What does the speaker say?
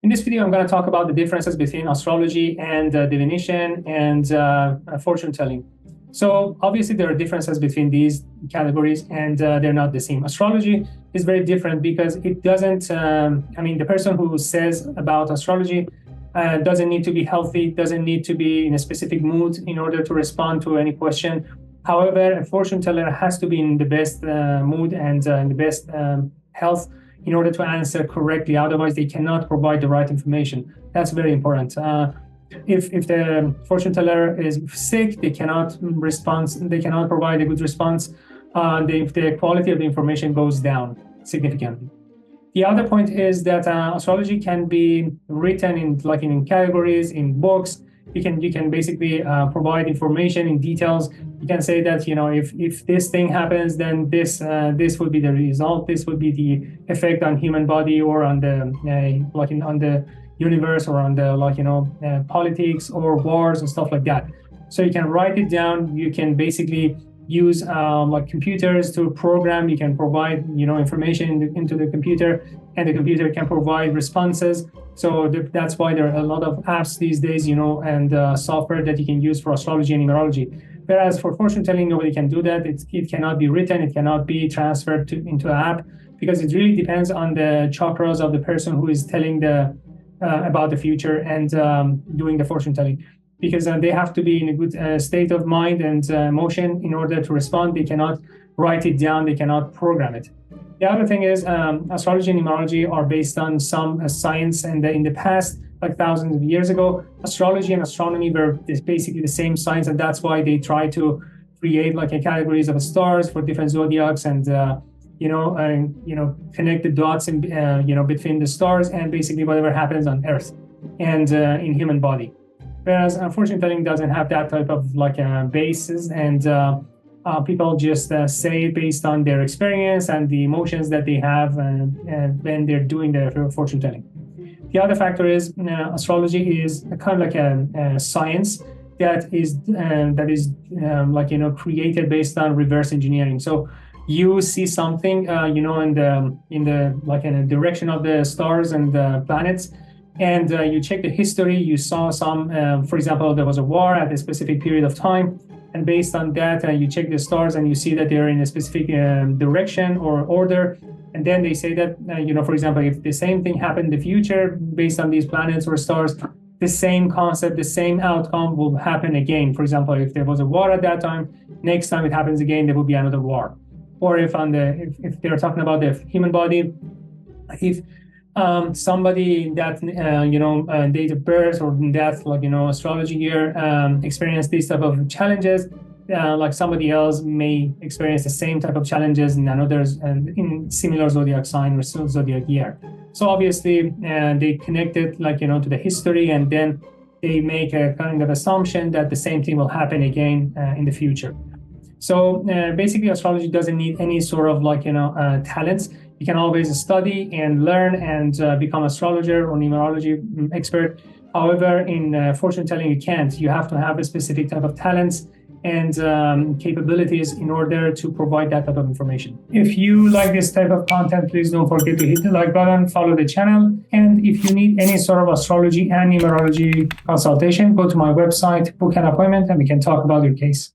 In this video, I'm going to talk about the differences between astrology and divination and fortune telling. So obviously there are differences between these categories and they're not the same. Astrology is very different because it doesn't, the person who says about astrology doesn't need to be healthy, doesn't need to be in a specific mood in order to respond to any question. However, a fortune teller has to be in the best mood and in the best health in order to answer correctly. Otherwise, they cannot provide the right information. That's very important. If the fortune teller is sick, they cannot respond. They cannot provide a good response. The quality of the information goes down significantly. The other point is that astrology can be written in categories, in books. You can basically provide information in details. You can say that if this thing happens, then this would be the result. This would be the effect on human body or on the on the universe or on the politics or wars and stuff like that. So you can write it down. You can basically use computers to program. You can provide information into the computer, and the computer can provide responses. So that's why there are a lot of apps these days, and software that you can use for astrology and numerology. Whereas for fortune telling, nobody can do that. It cannot be written. It cannot be transferred into an app because it really depends on the chakras of the person who is telling about the future and doing the fortune telling. Because they have to be in a good state of mind and emotion in order to respond. They cannot write it down. They cannot program it. The other thing is astrology and numerology are based on some science, and in the past, like thousands of years ago, astrology and astronomy were basically the same science, and that's why they try to create categories of stars for different zodiacs and connect the dots in, between the stars and basically whatever happens on Earth and in human body. Whereas fortune telling doesn't have that type of basis, and people just say it based on their experience and the emotions that they have when they're doing their fortune telling. The other factor is astrology is kind of like a science that is created based on reverse engineering. So you see something in the direction of the stars and the planets, and you check the history. You saw some, for example, there was a war at a specific period of time, and based on that, you check the stars and you see that they're in a specific direction or order. And then they say that, for example, if the same thing happened in the future based on these planets or stars, the same concept, the same outcome will happen again. For example, if there was a war at that time, next time it happens again, there will be another war. Or if they're talking about the human body, if somebody in that date of birth or in that astrology year experience these type of challenges, somebody else may experience the same type of challenges in another's in similar zodiac sign or zodiac year. So obviously they connect it to the history, and then they make a kind of assumption that the same thing will happen again in the future. So basically astrology doesn't need any sort of talents. You can always study and learn and become astrologer or numerology expert. However, in fortune telling, you can't. You have to have a specific type of talents and capabilities in order to provide that type of information. If you like this type of content, please don't forget to hit the like button, follow the channel. And if you need any sort of astrology and numerology consultation, go to my website, book an appointment, and we can talk about your case.